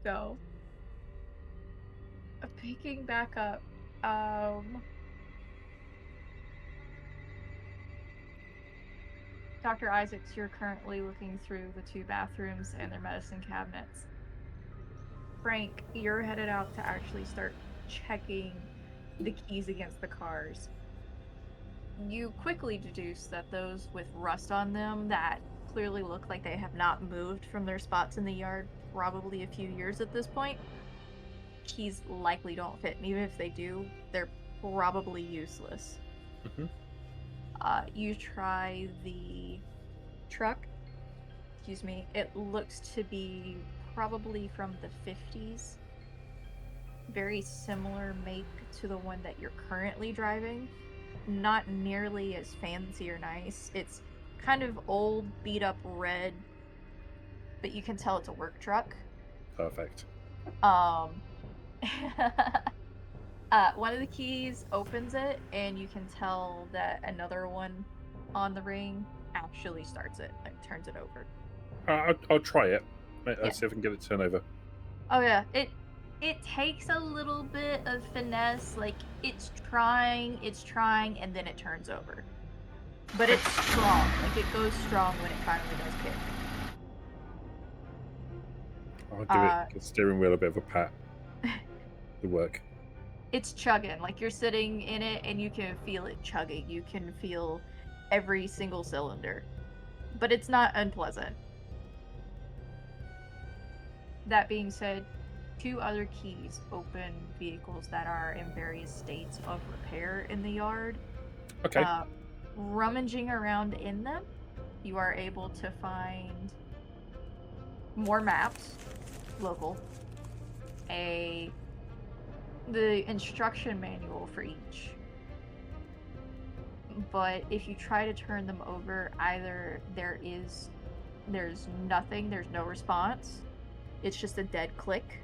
So, picking back up, um, Dr. Isaacs, you're currently looking through the two bathrooms and their medicine cabinets. Frank, you're headed out to actually start checking the keys against the cars. You quickly deduce that those with rust on them that clearly look like they have not moved from their spots in the yard probably a few years at this point, keys likely don't fit, and even if they do, they're probably useless. Mhm. You try the truck. Excuse me. It looks to be probably from the 50s. Very similar make to the one that you're currently driving. Not nearly as fancy or nice. It's kind of old, beat up red, but you can tell it's a work truck. Perfect. Um, one of the keys opens it, and you can tell that another one on the ring actually starts it, like turns it over. I'll try it. Yeah. Let's see if I can get it to turn over. Oh yeah. It takes a little bit of finesse, like it's trying, and then it turns over. But Okay. it's strong. Like it goes strong when it finally does kick. I'll give it Uh the steering wheel a bit of a pat. The work. it's chugging. Like you're sitting in it and you can feel it chugging. You can feel every single cylinder. But it's not unpleasant. That being said, two other keys open vehicles that are in various states of repair in the yard. Okay. Uh, Rummaging around in them, you are able to find more maps, local, a the instruction manual for each. But if you try to turn them over, either there's nothing, there's no response. It's just a dead click,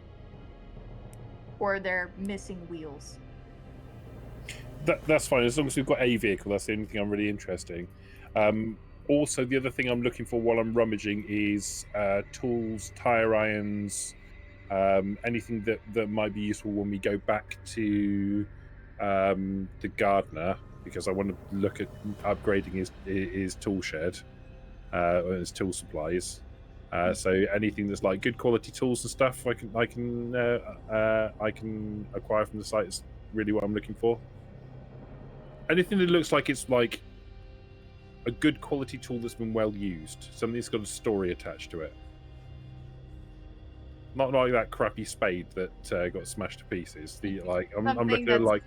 or they're missing wheels. That's fine as long as we've got a vehicle. That's the only thing I'm really interested in. Um, Also, the other thing I'm looking for while I'm rummaging is tools, tire irons, anything that might be useful when we go back to the gardener because I want to look at upgrading his tool shed or his tool supplies. So anything that's like good quality tools and stuff, I can acquire from the site is really what I'm looking for. Anything that looks like it's like a good quality tool that's been well used, something that's got a story attached to it. Not like that crappy spade that got smashed to pieces. The like, I'm Something looking at that's like,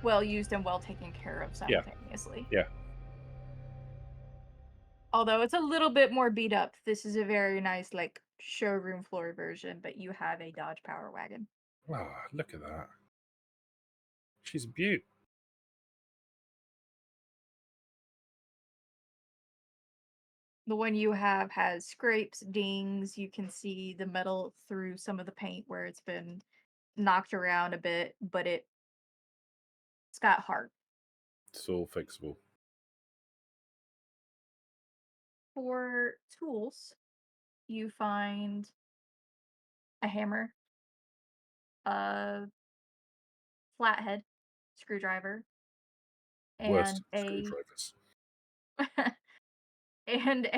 well used and well taken care of yeah, simultaneously. yeah. Although it's a little bit more beat up. This is a very nice, like, showroom floor version, but you have a Dodge Power Wagon. Wow, look at that. She's a beaut. The one you have has scrapes, dings. You can see the metal through some of the paint where it's been knocked around a bit, but it's got heart. It's all fixable. For tools, you find a hammer, a flathead screwdriver, Worst and a screwdrivers. and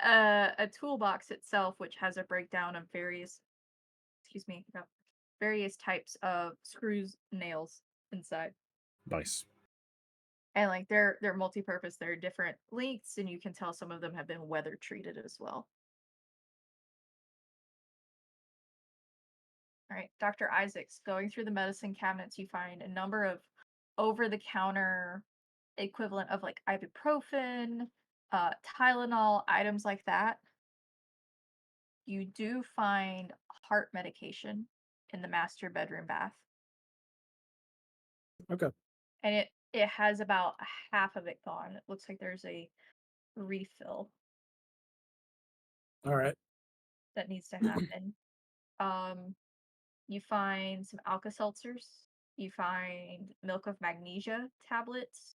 a toolbox itself, which has a breakdown of various, excuse me, no, various types of screws, nails inside. Nice. And like they're multi-purpose, they're different lengths, and you can tell some of them have been weather treated as well. All right, Dr. Isaacs, going through the medicine cabinets, you find a number of over-the-counter equivalent of like ibuprofen, Tylenol, items like that. You do find heart medication in the master bedroom bath, Okay. and it has about half of it gone. It looks like there's a refill All right. that needs to happen. Um, you find some Alka-Seltzers. You find milk of magnesia tablets.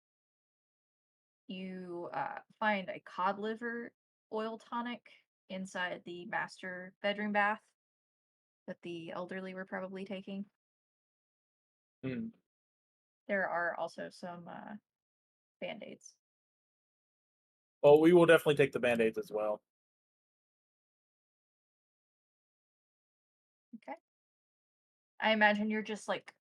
You find a cod liver oil tonic. inside the master bedroom bath that the elderly were probably taking. Hmm. There are also some band-aids. Well, we will definitely take the band-aids as well. Okay. I imagine you're just like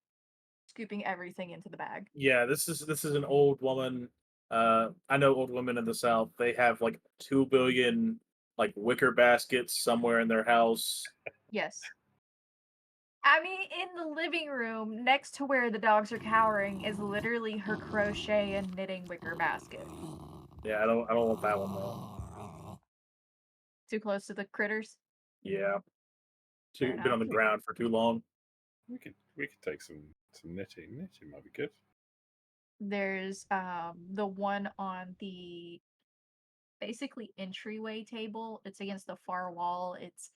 scooping everything into the bag. Yeah, this is an old woman. I know old women in the South. They have like 2 billion like wicker baskets somewhere in their house. Yes. I mean, in the living room next to where the dogs are cowering is literally her crochet and knitting wicker basket. Yeah, I don't want that one though. Too close to the critters? Yeah, Fair been on enough. the ground for too long. We could take some knitting. Knitting might be good. There's the one on the basically entryway table. It's against the far wall. It's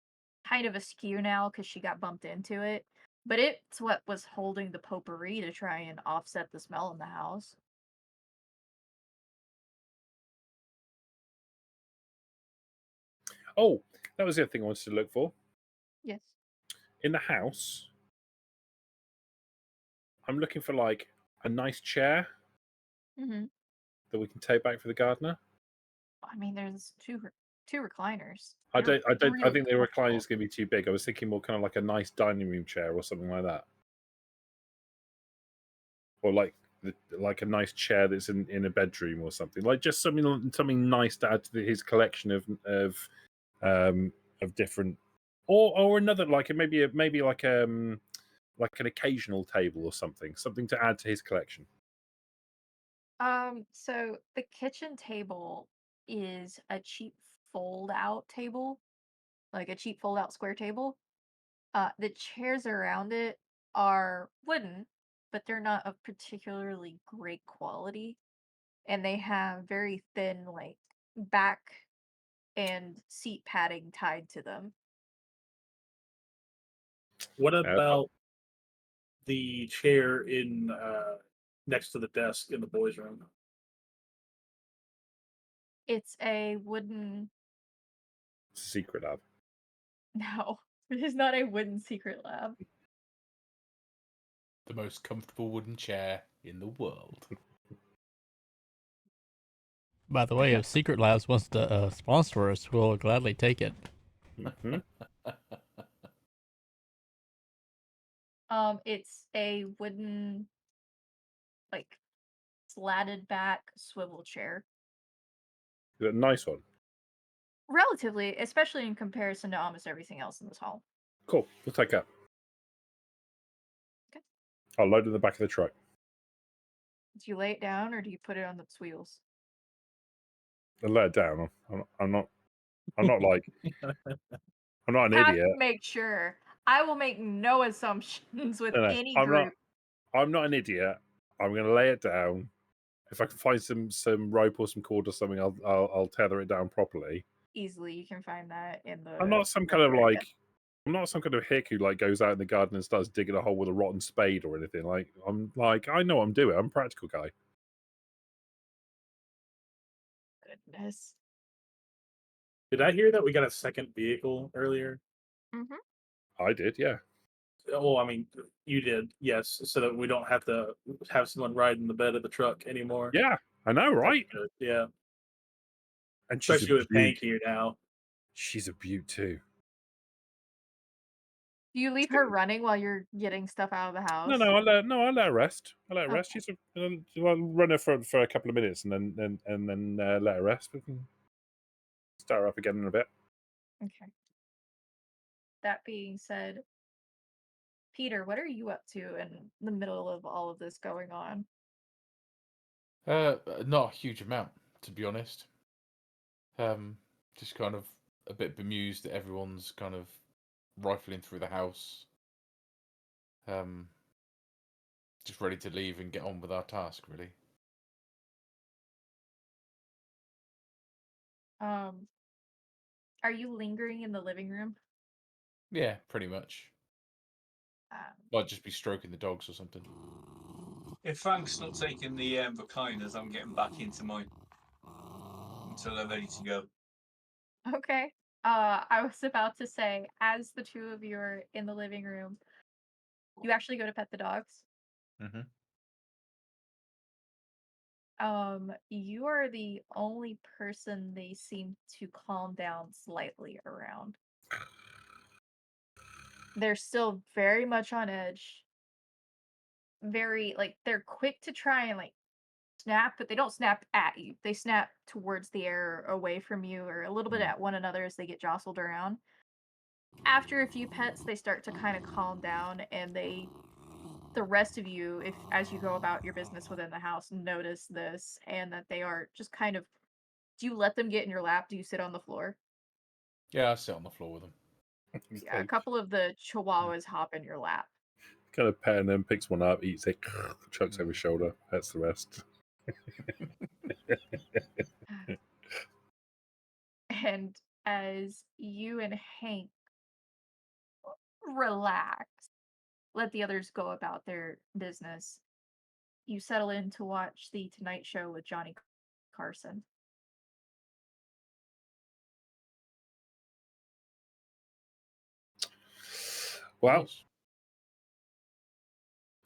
kind of askew now because she got bumped into it. But it's what was holding the potpourri to try and offset the smell in the house. Oh, that was the other thing I wanted to look for Yes. in the house. I'm looking for like a nice chair Mm-hmm. that we can take back for the gardener. I mean, there's two recliners. I They're don't. I don't. I really think the recliner comfortable. is going to be too big. I was thinking more kind of like a nice dining room chair or something like that, or like a nice chair that's in a bedroom or something. Like just something nice to add to his collection of different, or another like maybe like an occasional table or something to add to his collection. So the kitchen table is a cheap fold-out table, like a cheap fold-out square table. The chairs around it are wooden, but they're not of particularly great quality, and they have very thin, like, back and seat padding tied to them. What Uh, about the chair in next to the desk in the boys' room? It's a wooden Secret lab. no, it is not a wooden secret lab. The most comfortable wooden chair in the world. By the way, if Secret Labs wants to sponsor us, we'll gladly take it. Mm-hmm. It's a wooden, like, slatted back swivel chair. Is it a nice one? Relatively, especially in comparison to almost everything else in this hall. Cool. We'll take that. Okay. I'll load it in the back of the truck. Do you lay it down or do you put it on the wheels? I'll lay it down. I'm not. I'm not like. I'm not an Have idiot. to make sure. I will make no assumptions with No, any I'm not. group. I'm not an idiot. I'm going to lay it down. If I can find some rope or some cord or something, I'll tether it down properly. Easily, you can find that in the. I'm not some kind of like. I'm not some kind of hick who like goes out in the garden and starts digging a hole with a rotten spade or anything. Like I'm like I know what I'm doing. I'm a practical guy. Goodness. Did I hear that we got a second vehicle earlier? Mm-hmm. I did, yeah. Oh, I mean, you did, yes, so that we don't have to have someone ride in the bed of the truck anymore. Yeah, I know, That's right? good. Yeah, And she's especially a with beaut. Hank here now. She's a beaut too. Do you leave her running while you're getting stuff out of the house? No, I let her rest. I let her rest. Okay. She's I'll run her for a couple of minutes and then let her rest. We can start her up again in a bit. Okay. That being said, Peter, what are you up to in the middle of all of this going on? Not a huge amount, to be honest. Just kind of a bit bemused that everyone's kind of rifling through the house. Just ready to leave and get on with our task, really. Are you lingering in the living room? Yeah, pretty much. Might just be stroking the dogs or something. If Frank's not taking the recliners, I'm getting back into mine until they're ready to go. Okay. I was about to say, as the two of you are in the living room, you actually go to pet the dogs. Mm-hmm. You are the only person they seem to calm down slightly around. They're still very much on edge. Very, like, they're quick to try and, like, snap, but they don't snap at you. They snap towards the air, away from you, or a little bit at one another as they get jostled around. After a few pets, they start to kind of calm down, and the rest of you, if as you go about your business within the house, notice this, and that they are just kind of. Do you let them get in your lap? Do you sit on the floor? Yeah, I sit on the floor with them. Yeah, a couple of the chihuahuas hop in your lap. Kind of petting them, picks one up, eats it, chucks over his shoulder, pets the rest. And as you and Hank relax, let the others go about their business, you settle in to watch the Tonight Show with Johnny Carson. Well,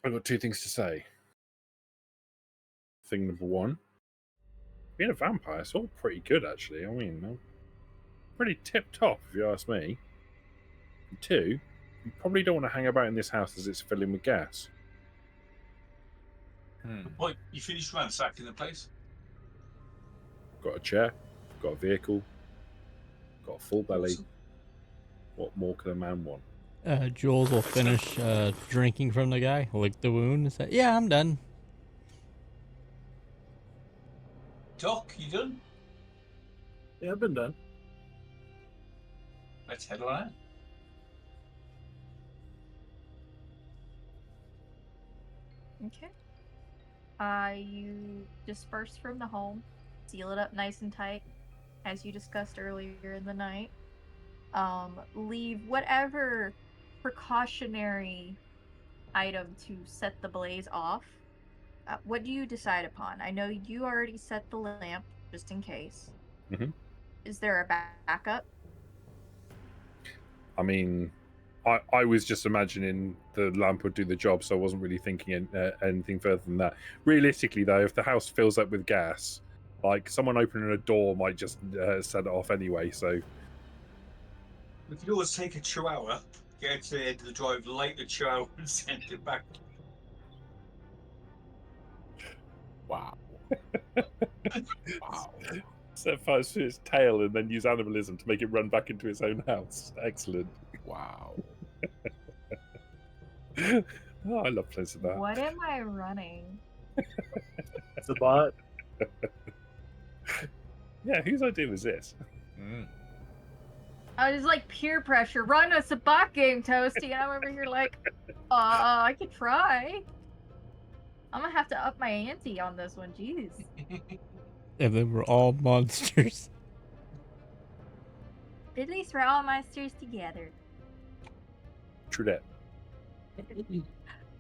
I've got two things to say. Thing number one, being a vampire is all pretty good, actually. I mean, pretty tip top, if you ask me. And two, you probably don't want to hang about in this house as it's filling with gas. What, you finished ransacking the place? Got a chair, got a vehicle, got a full belly. Awesome. What more could a man want? Jules will finish drinking from the guy, lick the wound, and say, "Yeah, I'm done." Doc, you done? Yeah, I've been done. Let's head on out. Okay. You disperse from the home, seal it up nice and tight, as you discussed earlier in the night. Leave whatever precautionary item to set the blaze off. What do you decide upon? I know you already set the lamp, just in case. Mm-hmm. Is there a backup? I mean, I was just imagining the lamp would do the job, so I wasn't really thinking anything further than that. Realistically, though, if the house fills up with gas, like someone opening a door might just set it off anyway. So We could always take a chihuahua, get it to the end of the drive, light the chihuahua, and send it back. Wow. Wow. set fire to its tail and then use animalism to make it run back into its own house. Excellent. Wow. Oh, I love plays of that. What am I running? Sabbat. Yeah, whose idea was this? I was like peer pressure. Run a Sabbat game, Toasty, and I'm over here like, I could try. I'm gonna have to up my ante on this one. Jeez. And then we're all monsters. At least we're all monsters together. True that.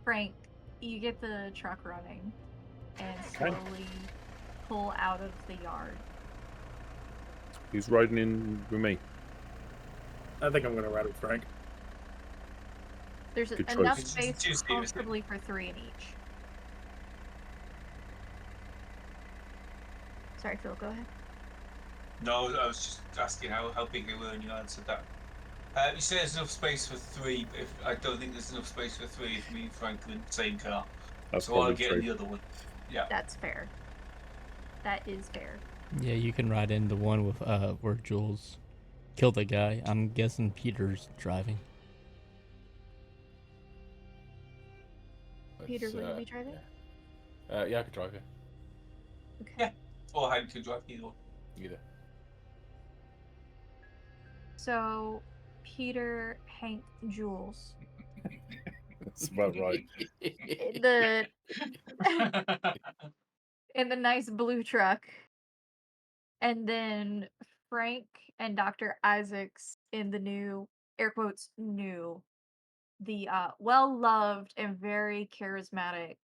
Frank, you get the truck running and slowly pull out of the yard. Who's riding in with me? I think I'm gonna ride with Frank. There's Good enough choice. space comfortably for 3 in each. Sorry, Phil, go ahead. No, I was just asking how big they were, and you answered that. You say there's enough space for 3, but I don't think there's enough space for 3 if me and Frank are in the same car. That's so I'll probably get true. in the other one. Yeah. That's fair. That is fair. Yeah, you can ride in the one with where Jules killed the guy. I'm guessing Peter's driving. Peter, will you be driving? Yeah, I could drive it. Okay. Yeah. Or Hank could drive either one. Either. So, Peter, Hank, Jules. That's about right. The in the nice blue truck. And then Frank and Dr. Isaacs in the new, air quotes, new, the well-loved and very charismatic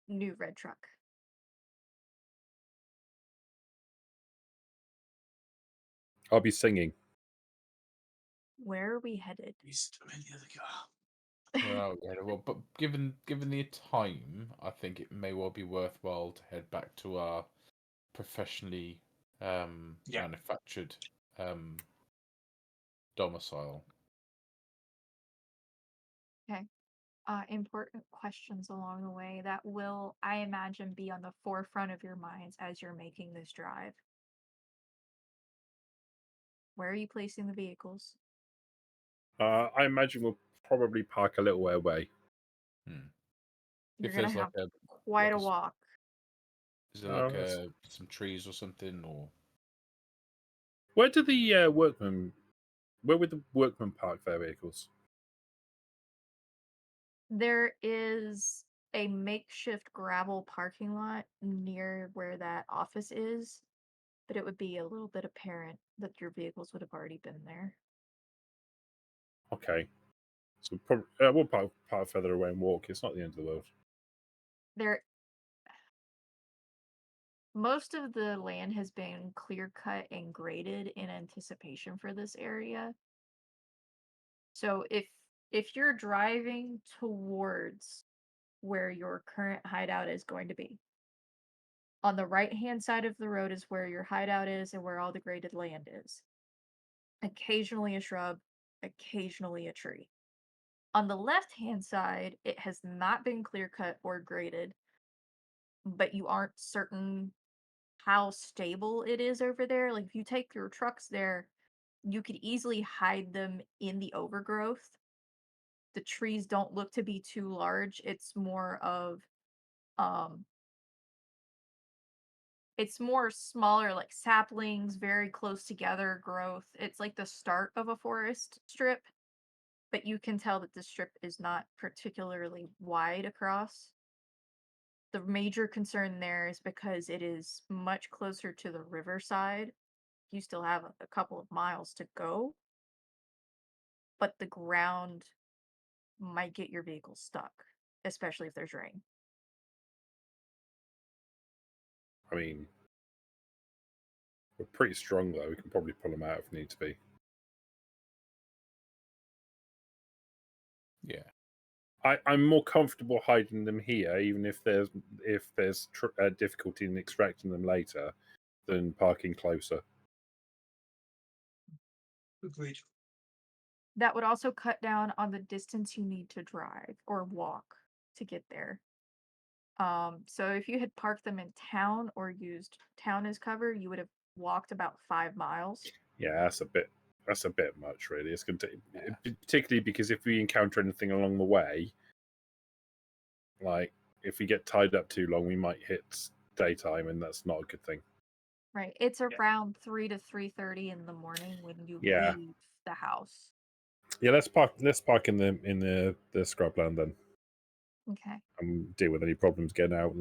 new red truck. Okay. I'll be singing. Where are we headed? He's in the other car. Well, but given the time, I think it may well be worthwhile to head back to our professionally manufactured domicile. Okay. Important questions along the way that will, I imagine, be on the forefront of your minds as you're making this drive. Where are you placing the vehicles? I imagine we'll probably park a little way away. You're If gonna there's have like quite a walk. is there like that's- some trees or something, or Where do the workmen? Where would the workmen park their vehicles? There is a makeshift gravel parking lot near where that office is, but it would be a little bit apparent that your vehicles would have already been there. Okay, so we'll park further away and walk. It's not the end of the world. Most of the land has been clear cut and graded in anticipation for this area. So if you're driving towards where your current hideout is going to be, on the right-hand side of the road is where your hideout is and where all the graded land is. Occasionally a shrub, occasionally a tree. On the left-hand side, it has not been clear cut or graded, but you aren't certain how stable it is over there. Like if you take your trucks there, you could easily hide them in the overgrowth. The trees don't look to be too large. Um it's more smaller, like saplings, very close together growth. It's like the start of a forest strip, but you can tell that the strip is not particularly wide across. The major concern there is because it is much closer to the riverside. You still have a couple of miles to go, but the ground might get your vehicle stuck, especially if there's rain. I mean, we're pretty strong though. We can probably pull them out if need to be. yeah. I'm more comfortable hiding them here, even if there's difficulty in extracting them later, than parking closer. Agreed. That would also cut down on the distance you need to drive or walk to get there. So if you had parked them in town or used town as cover, you would have walked about 5 miles. Yeah, that's a bit much, really. It's going to particularly because if we encounter anything along the way, like if we get tied up too long, we might hit daytime, and that's not a good thing. Right. It's around 3 to 3:30 in the morning when you Yeah. leave the house. Yeah, let's park in the scrubland then, Okay. and deal with any problems getting out.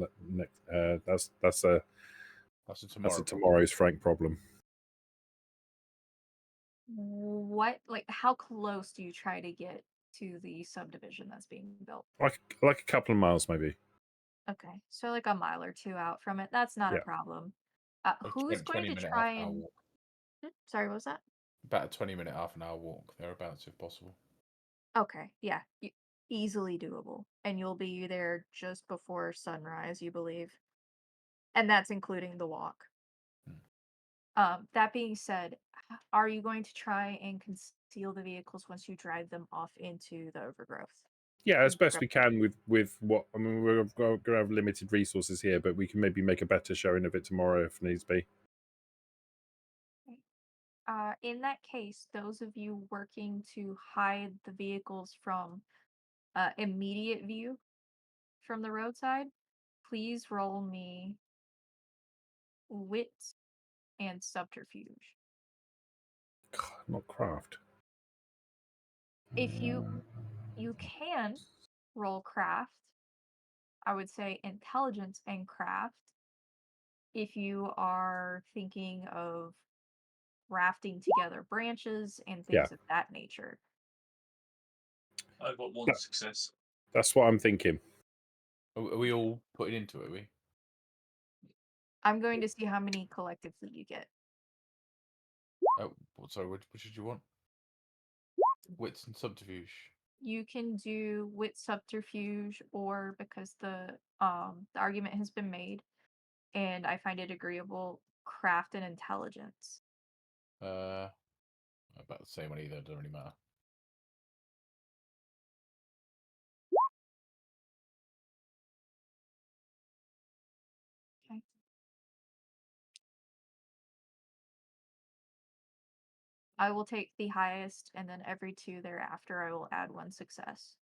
That's a tomorrow's Frank problem. How close do you try to get to the subdivision that's being built? Like a couple of miles, maybe. Okay. So like a mile or two out from it. That's not a Yeah. problem. Like Who's going to 20-minute, try half-hour and walk. Sorry, what was that? About a 20-minute, half-an-hour walk thereabouts, if possible. Okay, yeah, easily doable, and you'll be there just before sunrise, you believe, and that's including the walk. That being said, are you going to try and conceal the vehicles once you drive them off into the overgrowth? Yeah, as best we can with what I mean. We're going to have limited resources here, but we can maybe make a better showing of it tomorrow if needs be. In that case, those of you working to hide the vehicles from immediate view from the roadside, please roll me wit and subterfuge. Not craft. If you can roll craft, I would say intelligence and craft if you are thinking of rafting together branches and things of that nature. I've got one success. That's what I'm thinking. Are we all putting into it? Are we? I'm going to see how many collectively you get. Oh, sorry, which did you want? Wits and subterfuge. You can do wit subterfuge, or because the argument has been made, and I find it agreeable, craft and intelligence. About the same one either. Doesn't really matter. Okay. I will take the highest, and then every 2 thereafter, I will add 1 success.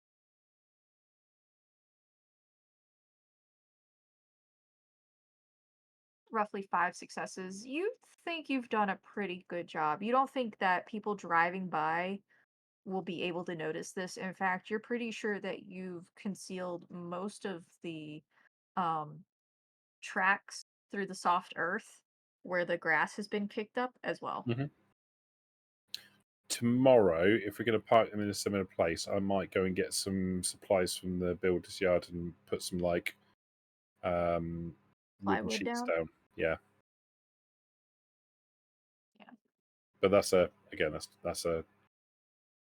Roughly 5 successes. You think you've done a pretty good job. You don't think that people driving by will be able to notice this. In fact, you're pretty sure that you've concealed most of the um, tracks through the soft earth where the grass has been kicked up as well. Tomorrow, if we're going to park them in a similar place, I might go and get some supplies from the builder's yard and put some like wooden Plywood sheets down? down. Yeah. Yeah. But that's a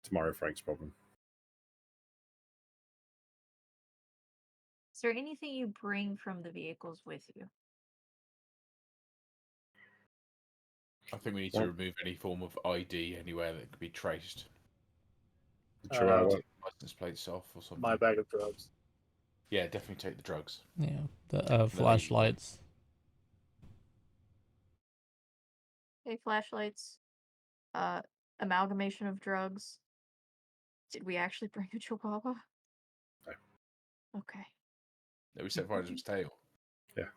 tomorrow Frank's problem. Is there anything you bring from the vehicles with you? I think we need to remove any form of ID anywhere that could be traced. Chihuahua. License plates off or something. My bag of drugs. Yeah, definitely take the drugs. Yeah, the flashlights. Okay, flashlights. Amalgamation of drugs. Did we actually bring a chihuahua? No. Okay. That we set fire to his tail. Yeah.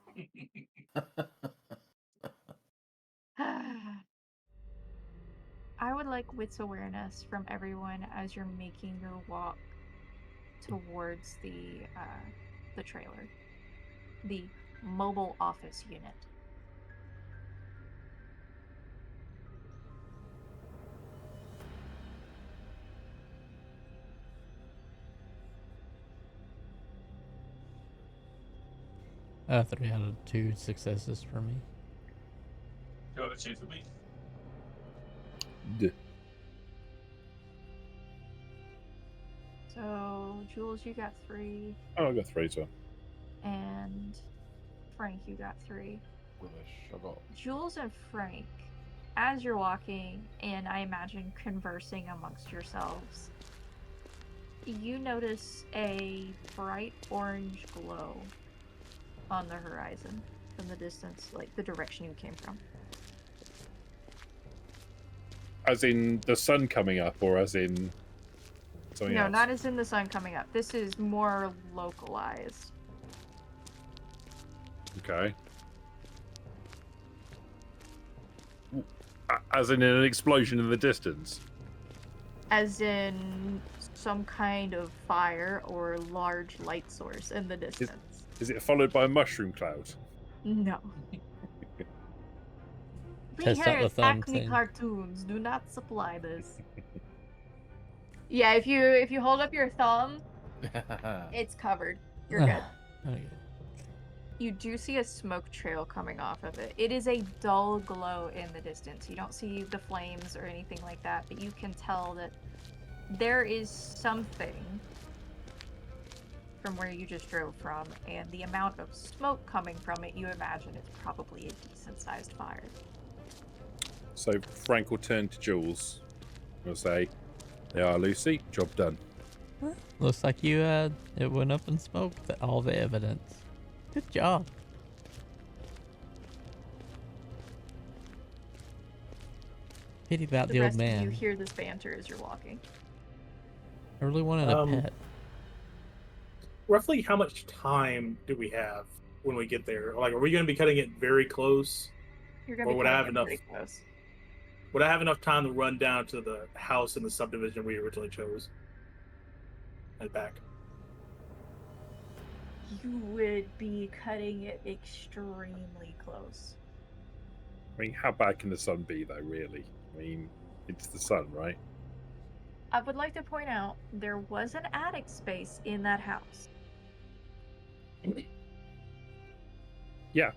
I would like wits awareness from everyone as you're making your walk towards the trailer, the mobile office unit. I 3 out of 2 successes for me. 2 out of 2 for me. So, Jules, you got 3. Oh, I got 3 as well. And Frank, you got 3. I got Jules and Frank, as you're walking, and I imagine conversing amongst yourselves, you notice a bright orange glow on the horizon from the distance, like the direction you came from. As in the sun coming up, or as in something else? No, not as in the sun coming up. This is more localized. Okay. As in an explosion in the distance? As in some kind of fire or large light source in the distance. Is it followed by a mushroom cloud? No. We Test here out the at thumb Acme thing. Cartoons do not supply this. Yeah, if you hold up your thumb, it's covered. You're good. Okay. You do see a smoke trail coming off of it. It is a dull glow in the distance. You don't see the flames or anything like that, but you can tell that there is something from where you just drove from, and the amount of smoke coming from it, you imagine it's probably a decent-sized fire. So Frank will turn to Jules and will say, "There are Lucy, job done." Looks like you it went up in smoke. All the evidence. Good job. Pity about the old rest of you man. hear this banter as you're walking. I really wanted a pet. Roughly how much time do we have when we get there? Like, are we going to be cutting it very close? You're gonna Or be would I cutting have it enough? pretty close. Would I have enough time to run down to the house in the subdivision we originally chose? And back. You would be cutting it extremely close. I mean, how bad can the sun be, though, really? I mean, it's the sun, right? I would like to point out there was an attic space in that house. Yeah.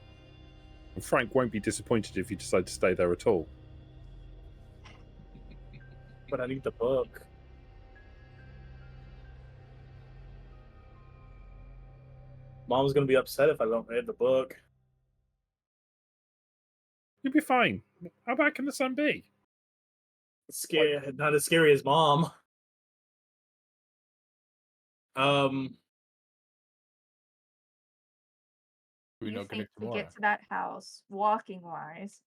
And Frank won't be disappointed if you decide to stay there at all. But I need the book. Mom's gonna be upset if I don't read the book. You'll be fine. How bad can the sun be? Scary, not as scary as Mom. We're You not going think to tomorrow. get to that house, walking wise,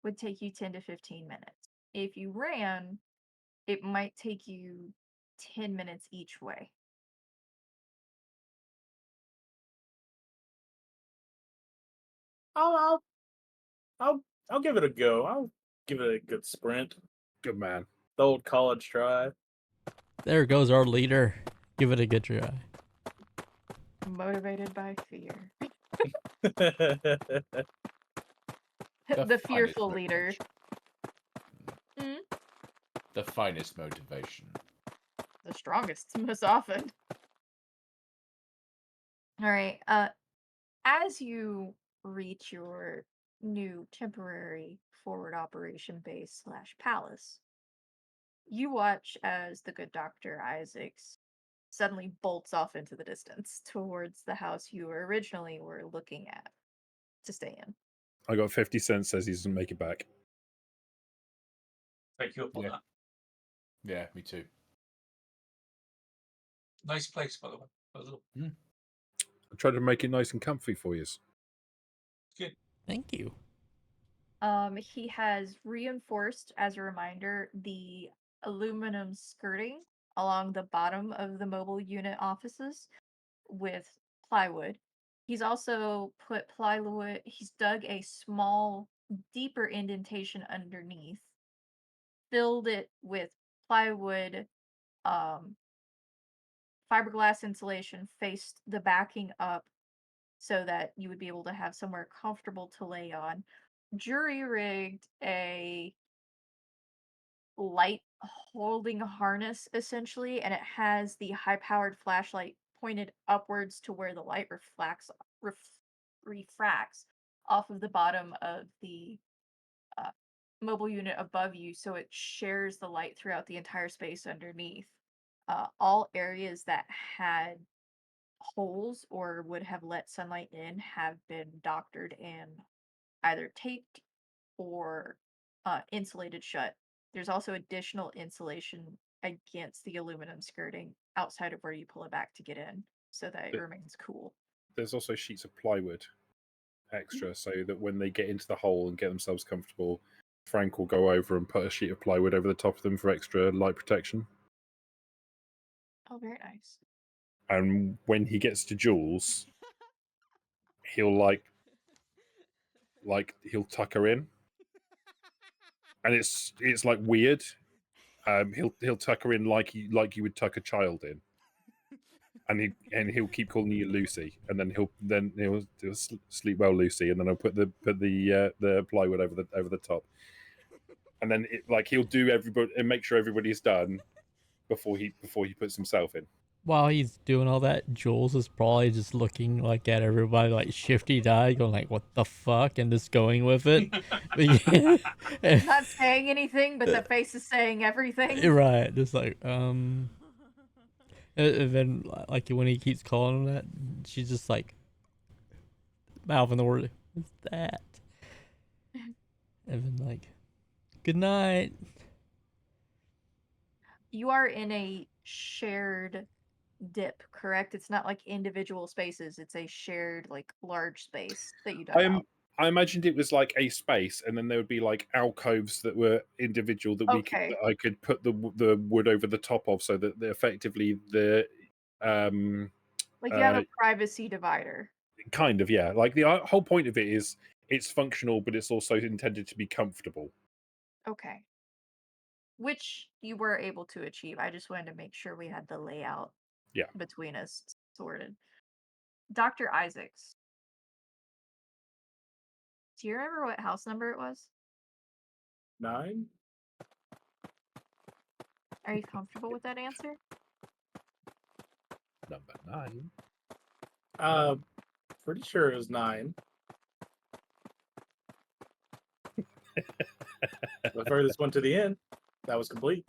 would take you 10 to 15 minutes. If you ran, it might take you 10 minutes each way. I'll I'll give it a go. I'll give it a good sprint. Good man. The old college try. There goes our leader. Give it a good try. Motivated by fear. The The finest fearful leader. motivation. The finest motivation. The strongest, most often. All right. As you reach your new temporary forward operation base / palace, you watch as the good Dr. Isaacs suddenly bolts off into the distance towards the house you originally were looking at to stay in. I got 50 cents, says he doesn't make it back. Take you up on Yeah. that. Yeah, me too. Nice place, by the way. I tried to make it nice and comfy for you. Good. Thank you. He has reinforced, as a reminder, the aluminum skirting along the bottom of the mobile unit offices with plywood. He's also put plywood, he's dug a small, deeper indentation underneath, filled it with plywood, fiberglass insulation, faced the backing up so that you would be able to have somewhere comfortable to lay on. Jury rigged a light holding harness essentially, and it has the high powered flashlight pointed upwards to where the light refracts off of the bottom of the mobile unit above you, so it shares the light throughout the entire space underneath. All areas that had holes or would have let sunlight in have been doctored and either taped or insulated shut. There's also additional insulation against the aluminum skirting outside of where you pull it back to get in so that it remains cool. There's also sheets of plywood extra, so that when they get into the hole and get themselves comfortable, Frank will go over and put a sheet of plywood over the top of them for extra light protection. Oh, very nice. And when he gets to Jules, he'll like he'll tuck her in, and it's like weird. He'll tuck her in like you would tuck a child in, and he'll keep calling you Lucy, and then he'll sleep well, Lucy, and then I'll put the plywood over the top, and then he'll do everybody and make sure everybody's done before he puts himself in. While he's doing all that, Jules is probably just looking like at everybody like shifty-eyed, going like, "What the fuck?" and just going with it. Not saying anything, but the face is saying everything. Right, just like And then like when he keeps calling him that, she's just like mouthing the word, "What's that?" And then like, "Good night." You are in a shared dip, correct? It's not like individual spaces. It's a shared, like, large space that you dug out. I imagined it was like a space, and then there would be like alcoves that were individual that Okay. I could put the wood over the top of, so that effectively the Like you have a privacy divider. kind of, yeah. Like the whole point of it is it's functional, but it's also intended to be comfortable. Okay. Which you were able to achieve. I just wanted to make sure we had the layout between us sorted. Dr. Isaacs. Do you remember what house number it was? 9? Are you comfortable with that answer? Number 9. Pretty sure it was 9. The furthest one to the end. That was complete.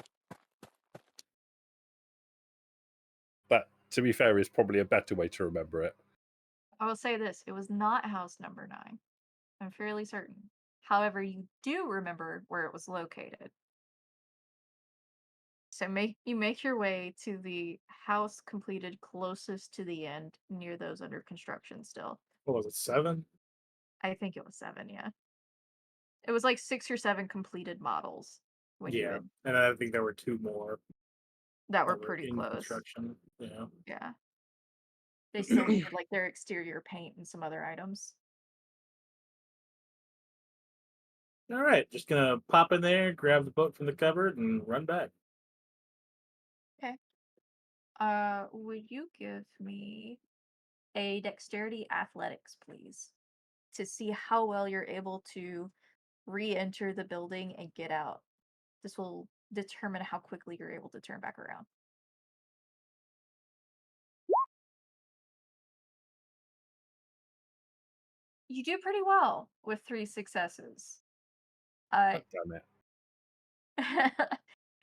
to be fair, is probably a better way to remember it. I will say this: it was not house number 9. I'm fairly certain. However, you do remember where it was located. So make your way to the house completed closest to the end, near those under construction still. What was it, 7? I think it was 7, yeah. It was like 6 or 7 completed models when you Yeah, had and I think there were 2 more that were that were pretty in close. construction. Yeah. Yeah. They still needed like their exterior paint and some other items. All right, just gonna pop in there, grab the book from the cupboard, and run back. Okay. Would you give me a dexterity athletics, please, to see how well you're able to re-enter the building and get out? This will determine how quickly you're able to turn back around. You do pretty well with 3 successes. God damn it.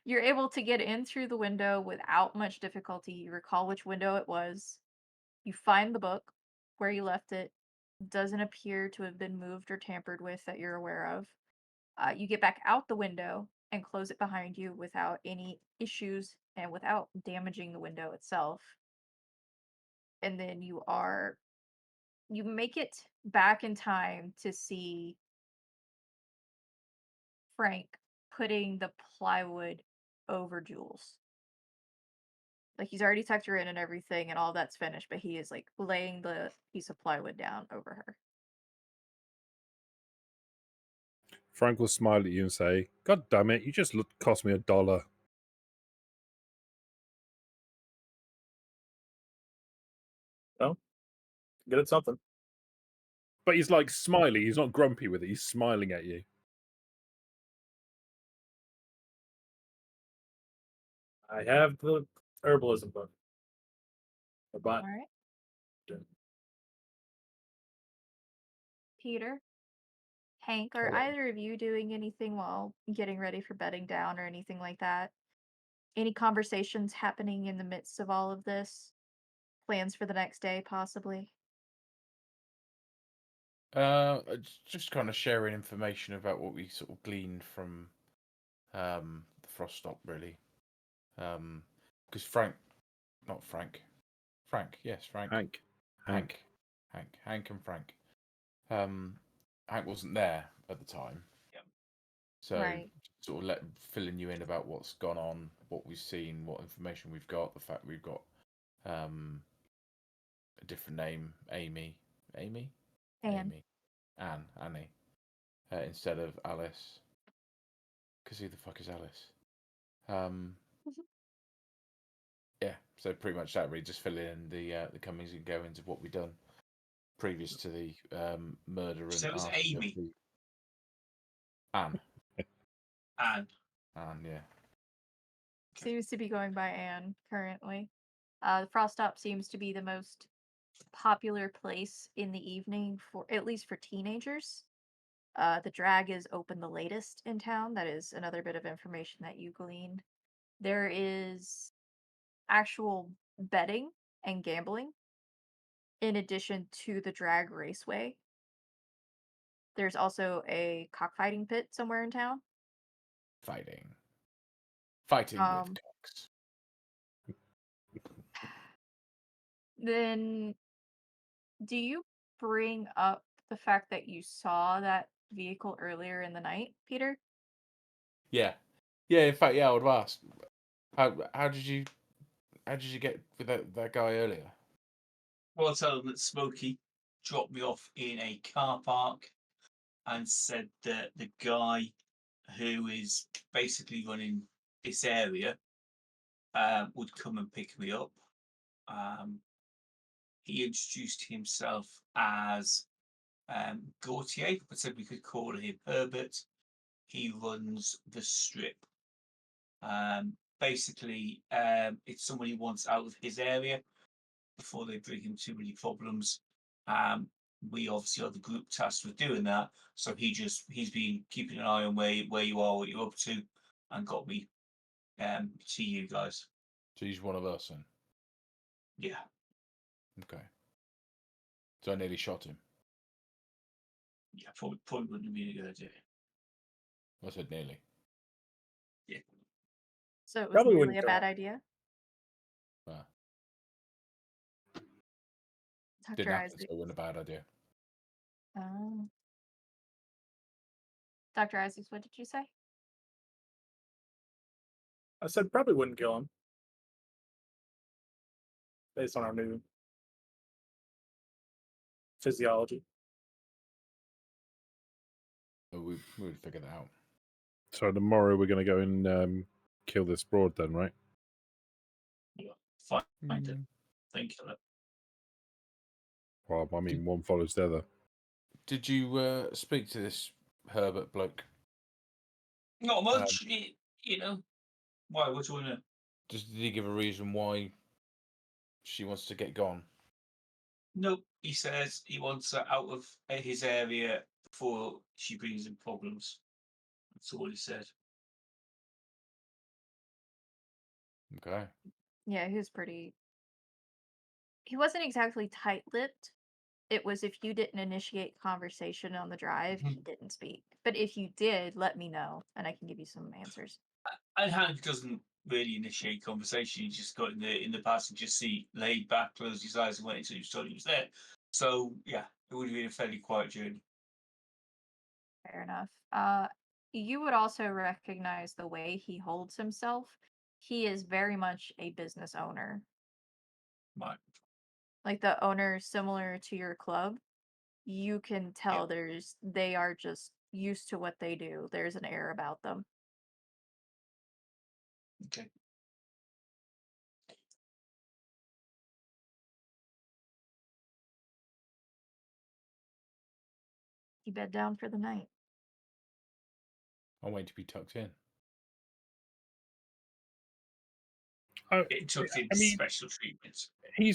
You're able to get in through the window without much difficulty. You recall which window it was. You find the book where you left it. Doesn't appear to have been moved or tampered with that you're aware of. You get back out the window and close it behind you without any issues and without damaging the window itself. And then you make it back in time to see Frank putting the plywood over Jules. Like he's already tucked her in and everything and all that's finished, but he is like laying the piece of plywood down over her. Frank will smile at you and say, God damn it, you just cost me $1. Oh, good at something. But he's like smiling, he's not grumpy with it, he's smiling at you. I have the herbalism book. I bought. All right. Yeah. Peter, Hank, are Hello. either of you doing anything while getting ready for bedding down or anything like that? Any conversations happening in the midst of all of this? Plans for the next day, possibly? Just kind of sharing information about what we sort of gleaned from the frost stop, really. Because Frank, yes, Frank, Hank. Hank and Frank. Hank wasn't there at the time. Yeah. So Right. sort of filling you in about what's gone on, what we've seen, what information we've got, the fact we've got a different name, Annie, instead of Alice. Because who the fuck is Alice? Yeah, so pretty much that, really, just filling in the comings and goings of what we've done previous to the murder and So it was arson of Amy. Anne. And Anne, yeah. Seems to be going by Anne currently. The Frost Stop seems to be the most popular place in the evening for at least for teenagers. The drag is open the latest in town. That is another bit of information that you gleaned. There is actual betting and gambling in addition to the drag raceway. There's also a cockfighting pit somewhere in town. Fighting with cocks. Then do you bring up the fact that you saw that vehicle earlier in the night, Peter? Yeah. In fact, yeah, I would ask. How did you get with that guy earlier? well, I'll tell them that Smokey dropped me off in a car park and said that the guy who is basically running this area would come and pick me up. He introduced himself as Gautier, but said we could call him Herbert. He runs the strip. Basically, it's somebody he wants out of his area before they bring him too many problems. We obviously are the group tasked with doing that, so he's been keeping an eye on where you are, what you're up to, and got me to you guys. So he's one of us, then. Yeah. Okay. So I nearly shot him. Yeah, probably wouldn't have been a good idea. I said nearly. Yeah. So it was Probably nearly wouldn't a go. bad idea. Ah, Dr. didn't happen, Isaac. so it wasn't a bad idea. Oh. Dr. Isaacs, what did you say? I said probably wouldn't kill him. Based on our new physiology. So we would figure that out. So tomorrow we're going to go and kill this broad then, right? Yeah. Find it. Mm. Think of it. Well, I mean, one follows the other. Did you speak to this Herbert bloke? Not much. You know. Why? What do you want to know? Did he give a reason why she wants to get gone? Nope. He says he wants her out of his area before she brings him problems. That's all he said. Okay. Yeah, he was pretty. He wasn't exactly tight-lipped. It was if you didn't initiate conversation on the drive, he didn't speak. But if you did, let me know, and I can give you some answers. And Hank doesn't really initiate conversation. He just got in the passenger seat, laid back, closed his eyes, and waited until he was told he was there. So yeah, it would have been a fairly quiet journey. Fair enough. You would also recognize the way he holds himself. He is very much a business owner. Right. Like the owner similar to your club. You can tell they are just used to what they do. There's an air about them. Okay. You bed down for the night. I'm waiting to be tucked in. It took in I mean, special treatment. He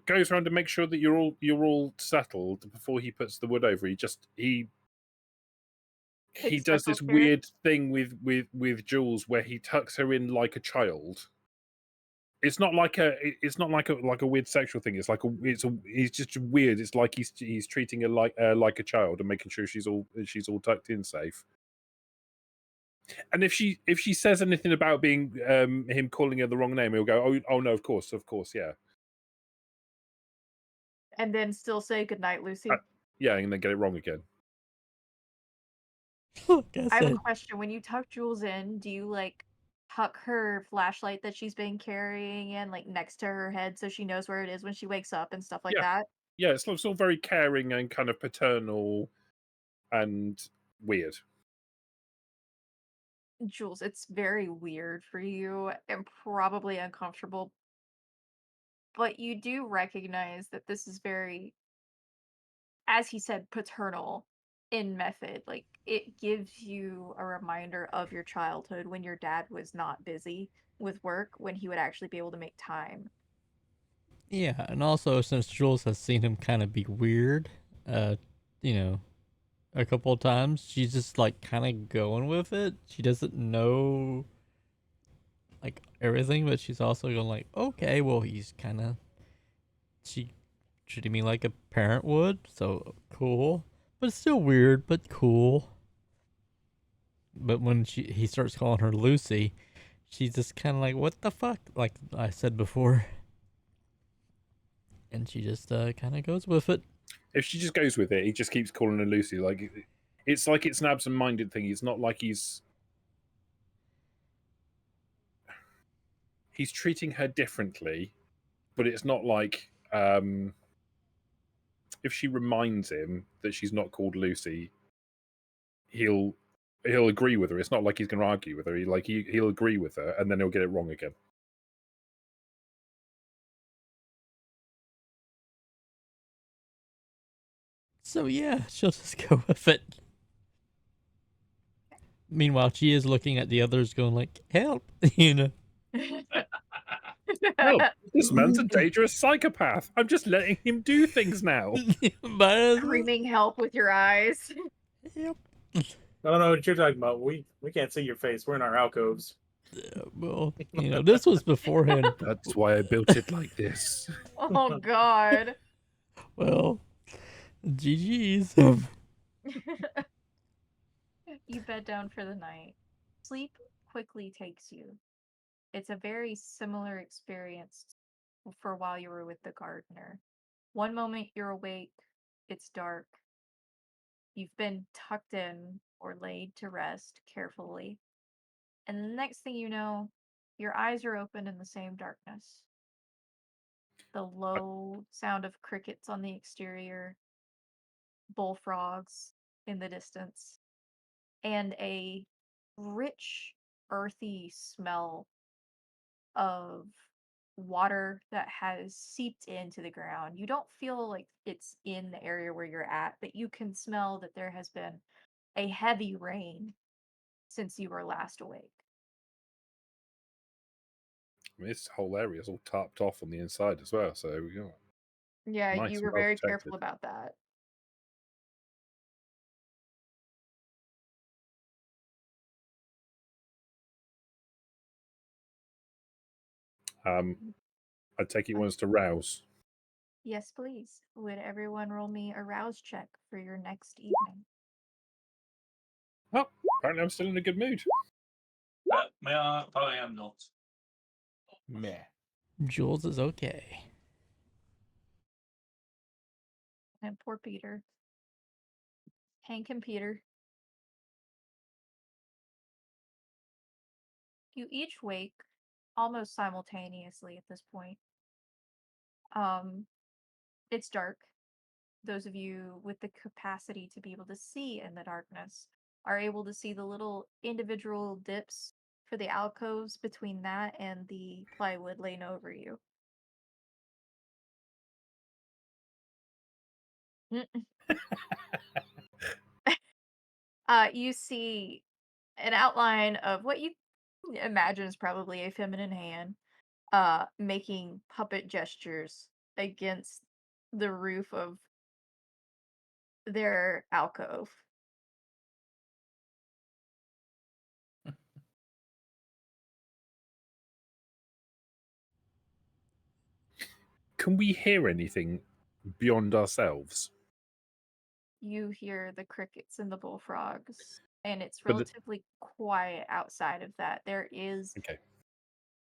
goes around to make sure that you're all settled before he puts the wood over. He Takes does special this care. weird thing with Jules where he tucks her in like a child. It's not like a weird sexual thing. It's like he's just weird. It's like he's treating her like a child and making sure she's all tucked in safe. And if she says anything about being him calling her the wrong name, he'll go, oh no, of course, yeah. And then still say goodnight, Lucy. Yeah, and then get it wrong again. Like I have a said, question. When you tuck Jules in, do you like tuck her flashlight that she's been carrying in like next to her head so she knows where it is when she wakes up and stuff like Yeah. that? Yeah, it's all very caring and kind of paternal and weird. Jules, it's very weird for you and probably uncomfortable. But you do recognize that this is very, as he said, paternal in method. Like it gives you a reminder of your childhood when your dad was not busy with work, when he would actually be able to make time. yeah, and also since Jules has seen him kind of be weird, you know, a couple of times, she's just like kind of going with it. She doesn't know like everything, but she's also going like, okay, well, he's kind of she treated me like a parent would, so cool, but it's still weird, but cool. But when he starts calling her Lucy, she's just kind of like, what the fuck? Like I said before. And she just kind of goes with it. If she just goes with it, he just keeps calling her Lucy. Like it's an absent-minded thing. It's not like he's treating her differently, but it's not like if she reminds him that she's not called Lucy, he'll agree with her. It's not like he's going to argue with her. He'll agree with her, and then he'll get it wrong again. So yeah, she'll just go with it. Meanwhile, she is looking at the others going like, help, you know. No, this man's a dangerous psychopath. I'm just letting him do things now. But Screaming help with your eyes. yep. I don't know what you're talking about. We can't see your face. We're in our alcoves. Well, this was beforehand. That's why I built it like this. Oh God. Well, GG's. You bed down for the night. Sleep quickly takes you. It's a very similar experience for while you were with the gardener. One moment you're awake, it's dark. You've been tucked in or laid to rest carefully. And the next thing you know, your eyes are open in the same darkness. The low sound of crickets on the exterior, bullfrogs in the distance, and a rich, earthy smell of water that has seeped into the ground. You don't feel like it's in the area where you're at, but you can smell that there has been a heavy rain since you were last awake. I mean, this whole area is all tarped off on the inside as well, so Yeah, nice you and were well very protected. careful about that. I take it wants to rouse. Yes, please. Would everyone roll me a rouse check for your next evening? Oh, apparently I'm still in a good mood. I am not. Meh. Jules is okay. And poor Peter. Hank and Peter. You each wake almost simultaneously at this point. It's dark. Those of you with the capacity to be able to see in the darkness are able to see the little individual dips for the alcoves between that and the plywood laying over you. You see an outline of what you imagine is probably a feminine hand, making puppet gestures against the roof of their alcove. Can we hear anything beyond ourselves? You hear the crickets and the bullfrogs, and it's But relatively quiet outside of that. okay,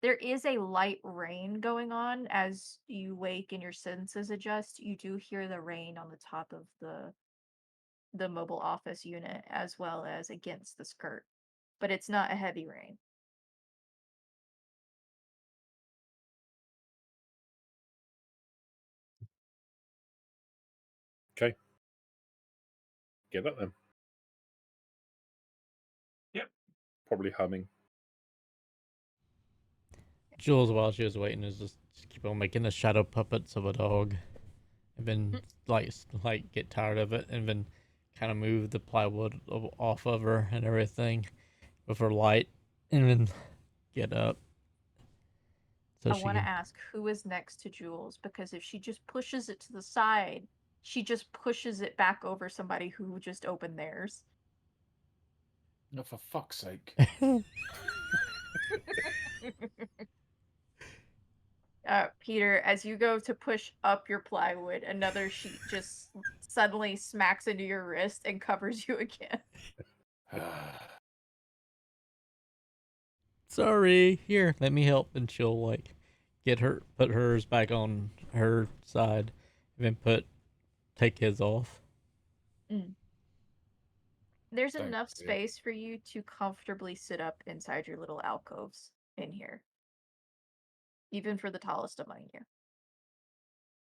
There is a light rain going on as you wake and your senses adjust. You do hear the rain on the top of the mobile office unit as well as against the skirt, but it's not a heavy rain. okay, get that then. Yep. Probably humming. Jules, while she was waiting, is just keep on making the shadow puppets of a dog. And then like get tired of it, and then kind of move the plywood off of her and everything with her light, and then get up. So I she want to can. ask who is next to Jules, because if she just pushes it to the side, she just pushes it back over somebody who just opened theirs. No, for fuck's sake. Peter, as you go to push up your plywood, another sheet just suddenly smacks into your wrist and covers you again. Sorry, here, let me help, and she'll like put hers back on her side, and then take his off. There's Thank enough you. space for you to comfortably sit up inside your little alcoves in here, even for the tallest among you.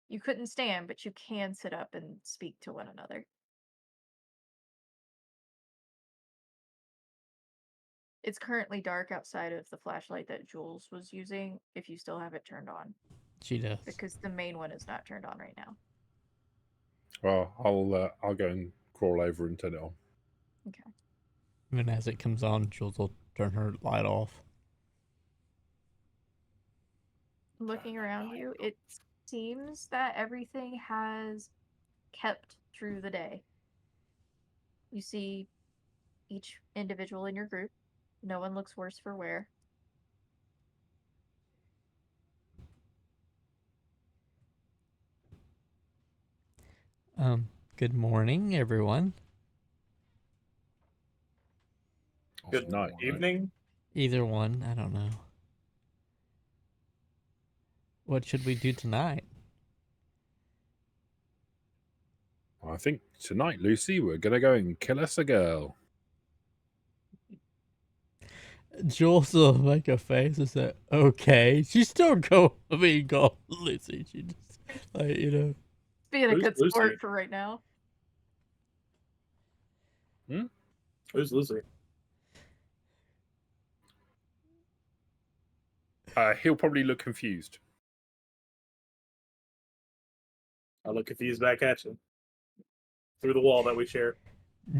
You couldn't stand, but you can sit up and speak to one another. It's currently dark outside of the flashlight that Jules was using, if you still have it turned on, She does. because the main one is not turned on right now. Well, I'll go and crawl over and turn it on. Okay. And then as it comes on, Jules will turn her light off. Looking around you, it seems that everything has kept through the day. You see each individual in your group. No one looks worse for wear. Good morning, everyone. Good night, evening. Either one, I don't know. What should we do tonight? I think tonight, Lucy, we're gonna go and kill us a girl. Jules will make a face and say, "Okay." She's still going to be gone, Lucy. She just, like, you know. Being a Who's good Lucy? sport for right now. Who's Lucy? He'll probably look confused. I look confused back at you through the wall that we share.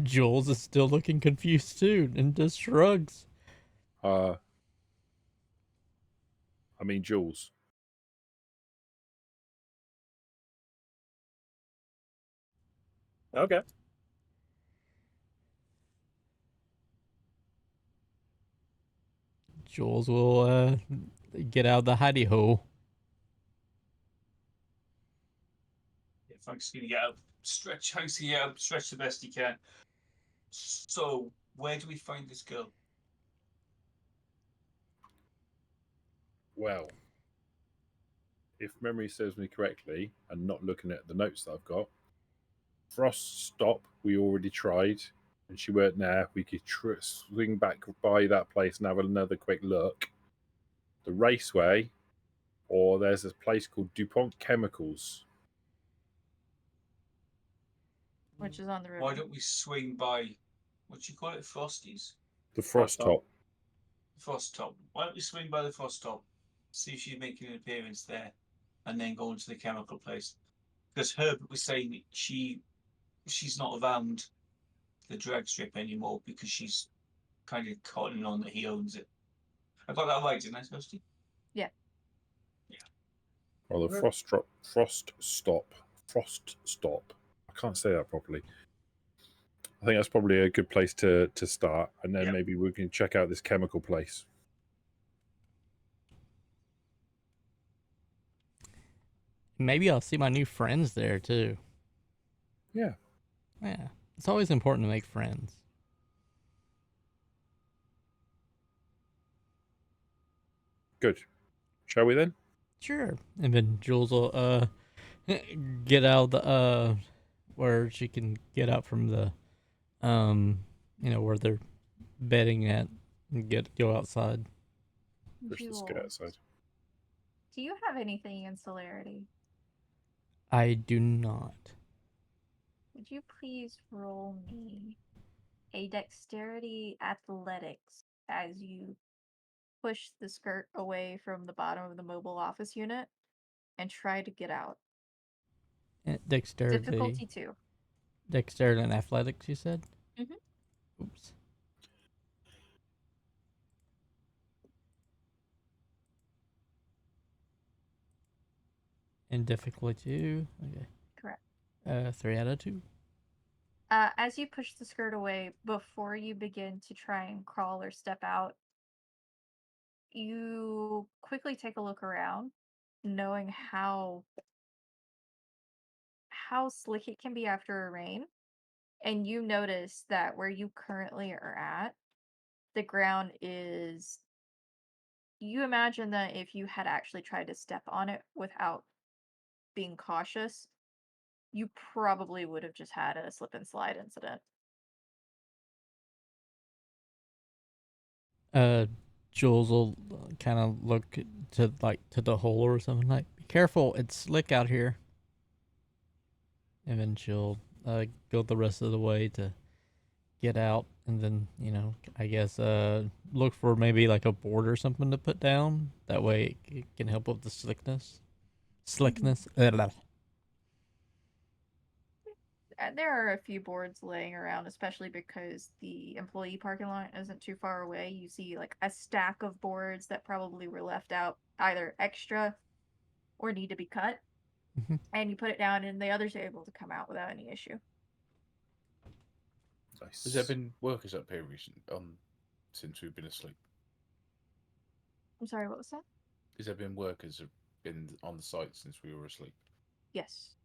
Jules is still looking confused too, and just shrugs. I mean, Jules. Okay. Jules will get out of the hidey hole. If Frank's going to get up, stretch, Hank's going to get up, stretch the best he can. So, where do we find this girl? Well, if memory serves me correctly, and not looking at the notes that I've got, Frost Stop we already tried, and she weren't there. We could swing back by that place and have another quick look. The Raceway, or there's a place called DuPont Chemicals. Which is on the river. Why don't we swing by, what do you call it, Frosties? The Frost Top. Frost Top. Why don't we swing by the Frost Top, see if she's making an appearance there, and then go into the chemical place? Because Herbert was saying that she's not around the drag strip anymore because she's kind of cottoning on that he owns it. I got that right, didn't I, Toasty? Yeah. Well, the Frost Stop. I can't say that properly. I think that's probably a good place to start, and then maybe we can check out this chemical place. Maybe I'll see my new friends there too. Yeah. Yeah. It's always important to make friends. Good. Shall we then? Sure. And then Jules will get out of the where she can get out from the where they're bedding at and go outside. Push the skirt outside. Do you have anything in celerity? I do not. Would you please roll me a dexterity athletics as you push the skirt away from the bottom of the mobile office unit and try to get out? Dexterity. Difficulty 2. Dexterity and athletics, you said? Mm-hmm. Oops. And difficulty 2. Okay. Correct. 3 out of 2. As you push the skirt away, before you begin to try and crawl or step out, you quickly take a look around, knowing how slick it can be after a rain, and you notice that where you currently are at, the ground is. You imagine that if you had actually tried to step on it without being cautious, you probably would have just had a slip and slide incident. Jules will kind of look to the hole or something, like, be careful, it's slick out here. And then she'll go the rest of the way to get out, and then, I guess look for maybe like a board or something to put down. That way it can help with the slickness. There are a few boards laying around, especially because the employee parking lot isn't too far away. You see like a stack of boards that probably were left out either extra or need to be cut. Mm-hmm. And you put it down and the others are able to come out without any issue. Nice. Has there been workers up here since we've been asleep? I'm sorry, what was that? Has there been workers been on the site since we were asleep? Yes.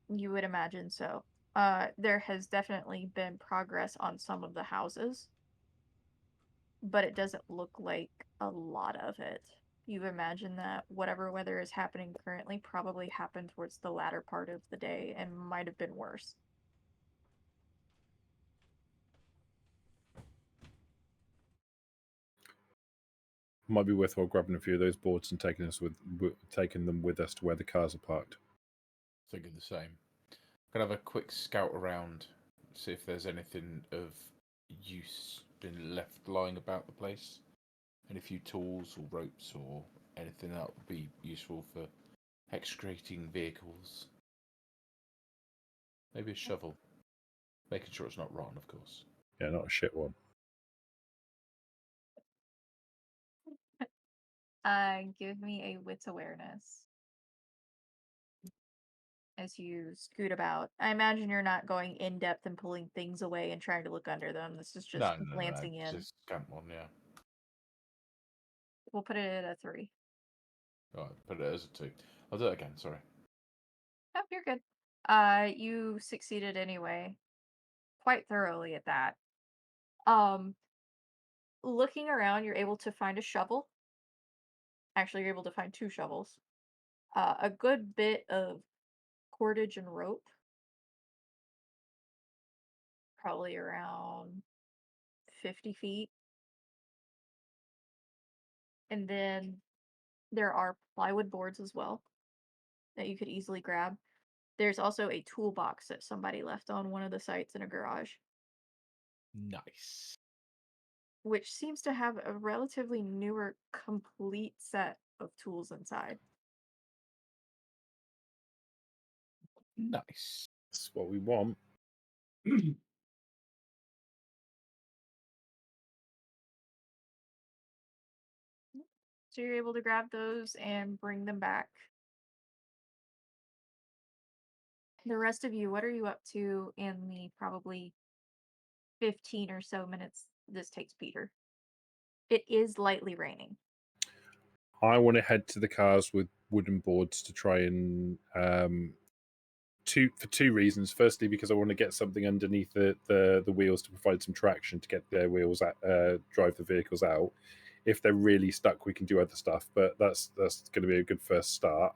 You would imagine so. There has definitely been progress on some of the houses, but it doesn't look like a lot of it. You imagine that whatever weather is happening currently probably happened towards the latter part of the day and might have been worse. Might be worthwhile grabbing a few of those boards and taking them with us to where the cars are parked. Thinking the same. Gonna have a quick scout around, see if there's anything of use been left lying about the place. Any few tools or ropes or anything that would be useful for excavating vehicles. Maybe a shovel. Making sure it's not rotten, of course. Yeah, not a shit one. Give me a wits awareness as you scoot about. I imagine you're not going in depth and pulling things away and trying to look under them. This is just No. glancing in. Just camp one, yeah. We'll put it at a 3. Alright, put it as a 2. I'll do it again, sorry. Oh, you're good. You succeeded anyway. Quite thoroughly at that. Looking around, you're able to find a shovel. Actually, you're able to find 2 shovels. A good bit of cordage and rope. Probably around 50 feet. And then there are plywood boards as well that you could easily grab. There's also a toolbox that somebody left on one of the sites in a garage, Nice. which seems to have a relatively newer, complete set of tools inside. Nice. That's what we want. So you're able to grab those and bring them back. The rest of you, what are you up to in the probably 15 or so minutes this takes Peter? It is lightly raining. I want to head to the cars with wooden boards to try and for 2 reasons. Firstly, because I want to get something underneath the wheels to provide some traction to get their wheels drive the vehicles out. If they're really stuck, we can do other stuff, but that's going to be a good first start.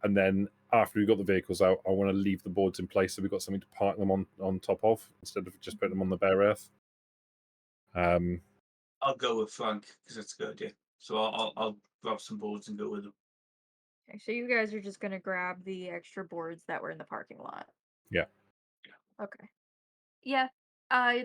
And then after we've got the vehicles out, I want to leave the boards in place so we've got something to park them on top of instead of just putting them on the bare earth. I'll go with Frank because that's a good idea. So I'll grab some boards and go with them. Okay, so you guys are just gonna grab the extra boards that were in the parking lot. Yeah. Okay. Yeah.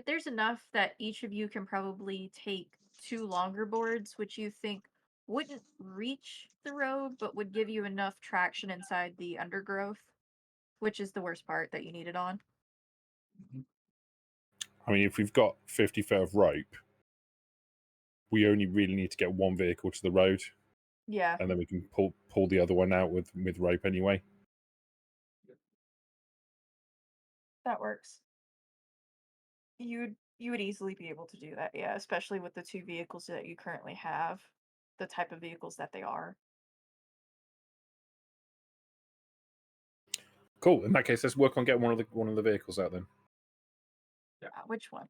There's enough that each of you can probably take 2 longer boards, which you think wouldn't reach the road, but would give you enough traction inside the undergrowth, which is the worst part that you need it on. I mean, if we've got 50 foot of rope, we only really need to get one vehicle to the road, Yeah, and then we can pull the other one out with rope anyway. that works. You would easily be able to do that, yeah, especially with the 2 vehicles that you currently have, the type of vehicles that they are. Cool. In that case, let's work on getting one of the vehicles out then. Which one?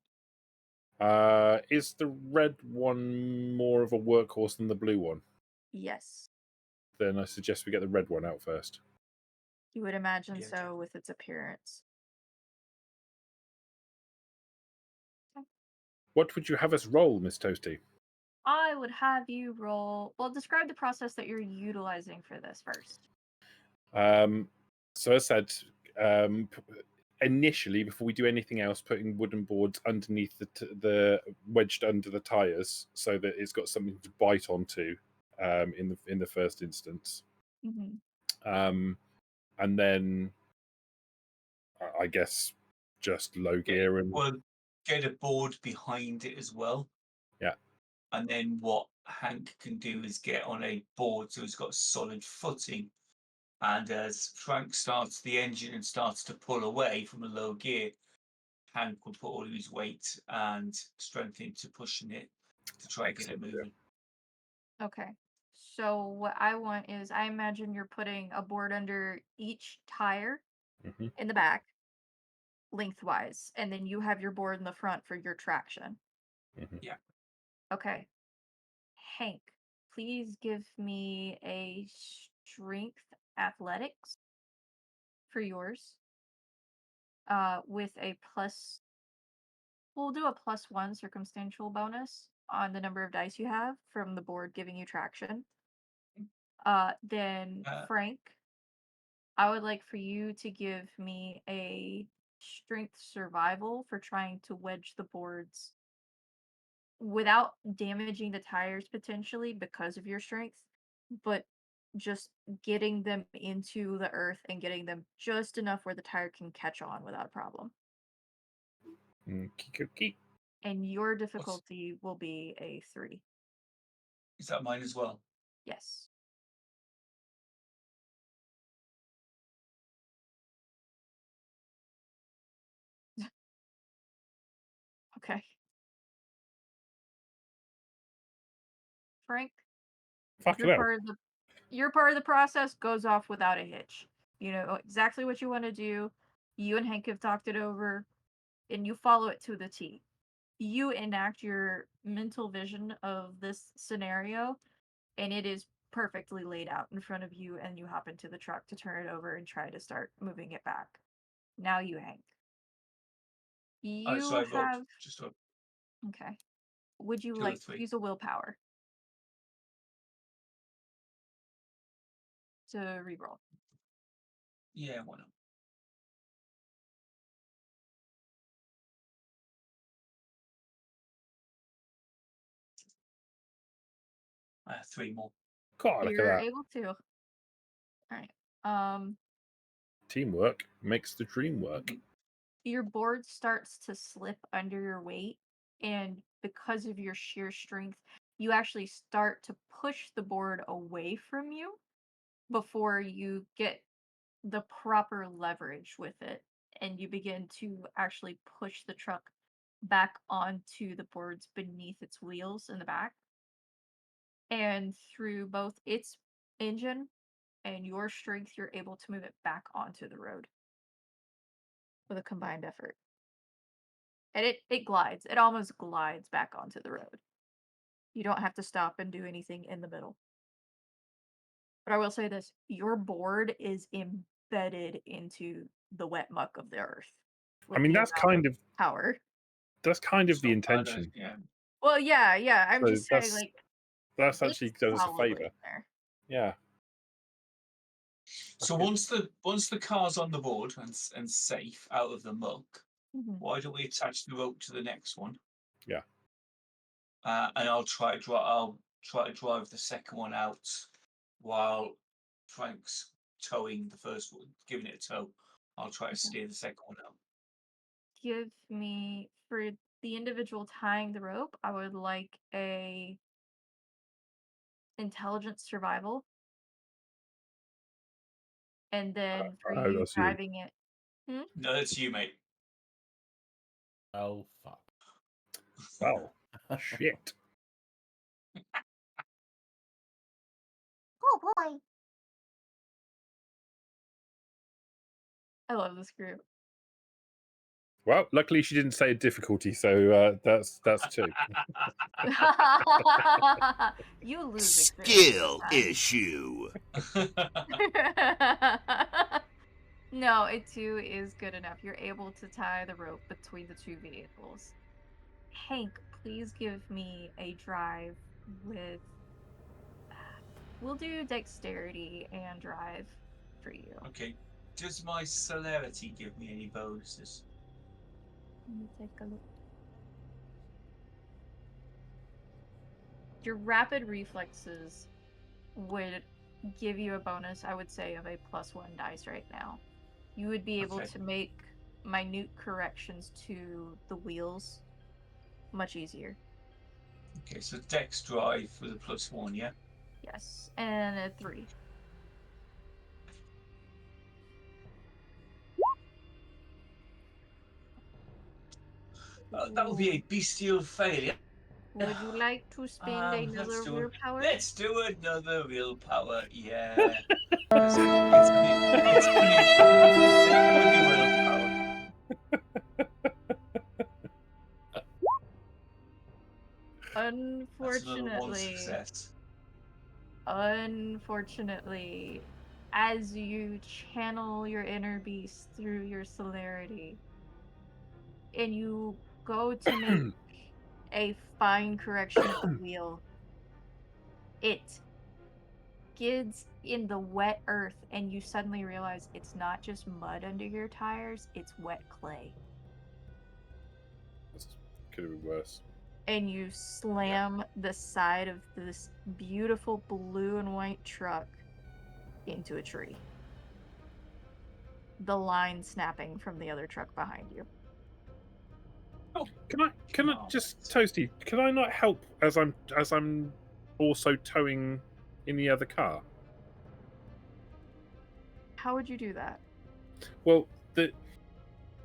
Is the red one more of a workhorse than the blue one? Yes. Then I suggest we get the red one out first. You would imagine Yeah, so with its appearance. What would you have us roll, Miss Toasty? I would have you roll. Well, describe the process that you're utilizing for this first. So as I said, initially, before we do anything else, putting wooden boards underneath the wedged under the tires so that it's got something to bite onto in the first instance. Mm-hmm. And then I guess just low gear and Well, get a board behind it as well. Yeah. And then what Hank can do is get on a board so he's got solid footing. And as Frank starts the engine and starts to pull away from a low gear, Hank will put all of his weight and strength into pushing it to try and get it moving. Okay. So what I want is, I imagine you're putting a board under each tire. Mhm. in the back, lengthwise, and then you have your board in the front for your traction. Mhm. Okay. Hank, please give me a strength athletics for yours. With a plus, we'll do a +1 circumstantial bonus on the number of dice you have from the board giving you traction. Then Uh, Frank, I would like for you to give me a strength survival for trying to wedge the boards without damaging the tires potentially because of your strength, but just getting them into the earth and getting them just enough where the tire can catch on without a problem. Okey-dokey. And your what's difficulty will be a 3. is that mine as well? Yes. Okay. Frank, Fucking your hell. part of the your part of the process goes off without a hitch. You know exactly what you want to do. You and Hank have talked it over, and you follow it to the T. You enact your mental vision of this scenario, and it is perfectly laid out in front of you, and you hop into the truck to turn it over and try to start moving it back. Now you, Hank. So You I rolled have just a okay. Would you 2 or like to 3. use a willpower to reroll? Yeah, why not? I have 3 more. God, look at You're that. able to. All right. Um, Teamwork makes the dream work. Mhm. your board starts to slip under your weight, and because of your sheer strength, you actually start to push the board away from you before you get the proper leverage with it, and you begin to actually push the truck back onto the boards beneath its wheels in the back. And through both its engine and your strength, you're able to move it back onto the road with a combined effort. And it glides. It almost glides back onto the road. You don't have to stop and do anything in the middle. But I will say this, your board is embedded into the wet muck of the earth I with mean, the that's amount of kind of power. It's the not bad, intention. yeah. Well, yeah. I'm So just saying, like, that's it's actually done us a solidly favour. in there. Yeah. So good. once the car's on the board and safe out of the muck, Mhm. why don't we attach the rope to the next one? Yeah. And I'll try to drive the second one out while Frank's towing the first one, giving it a tow. I'll try to Okay. steer the second one out. Give me, for the individual tying the rope, I would like a intelligence survival. And then for Oh, you that's you. driving it. No, that's you, mate. Oh fuck. Well, shit. Oh boy. I love this group. Well, luckily she didn't say a difficulty, so that's 2. You lose experience Skill this issue. time. No, a 2 is good enough. You're able to tie the rope between the two vehicles. Hank, please give me a drive with. We'll do dexterity and drive for you. Okay. Does my celerity give me any bonuses? Let me take a look. Your rapid reflexes would give you a bonus, I would say, of a +1 dice right now. You would be able Okay. to make minute corrections to the wheels much easier. Okay, so Dex drive with a +1, yeah? Yes, and a 3. That would be a Ooh. bestial failure. Would you like to spend Let's another do it. willpower? Let's do another willpower. Yeah. It's gonna be willpower. That's another one success. Unfortunately, as you channel your inner beast through your celerity, and you go to make a fine correction of the wheel, it skids in the wet earth, and you suddenly realize it's not just mud under your tires, it's wet clay. This could have been worse. And you slam the side of this beautiful blue and white truck into a tree. The line snapping from the other truck behind you. Can I just, Toasty? Can I not help as I'm also towing in the other car? How would you do that? Well,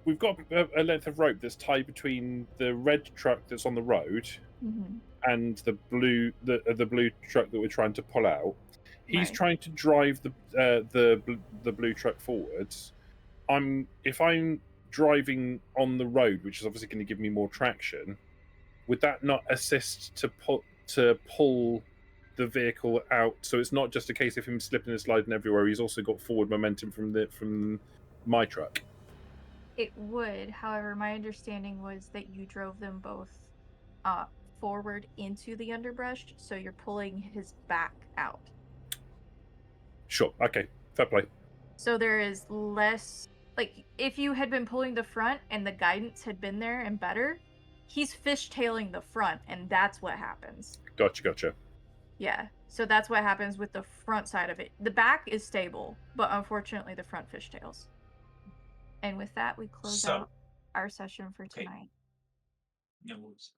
we've got a length of rope that's tied between the red truck that's on the road and the blue truck that we're trying to pull out. He's Right. trying to drive the blue truck forwards. If I'm driving on the road, which is obviously going to give me more traction, would that not assist to pull the vehicle out? So it's not just a case of him slipping and sliding everywhere. He's also got forward momentum from my truck. It would. However, my understanding was that you drove them both forward into the underbrush, so you're pulling his back out. Sure. Okay. Fair play. So there is less... Like, if you had been pulling the front and the guidance had been there and better, he's fishtailing the front, and that's what happens. Gotcha. Yeah. So that's what happens with the front side of it. The back is stable, but unfortunately the front fishtails. And with that, we close out our session for tonight. No worries.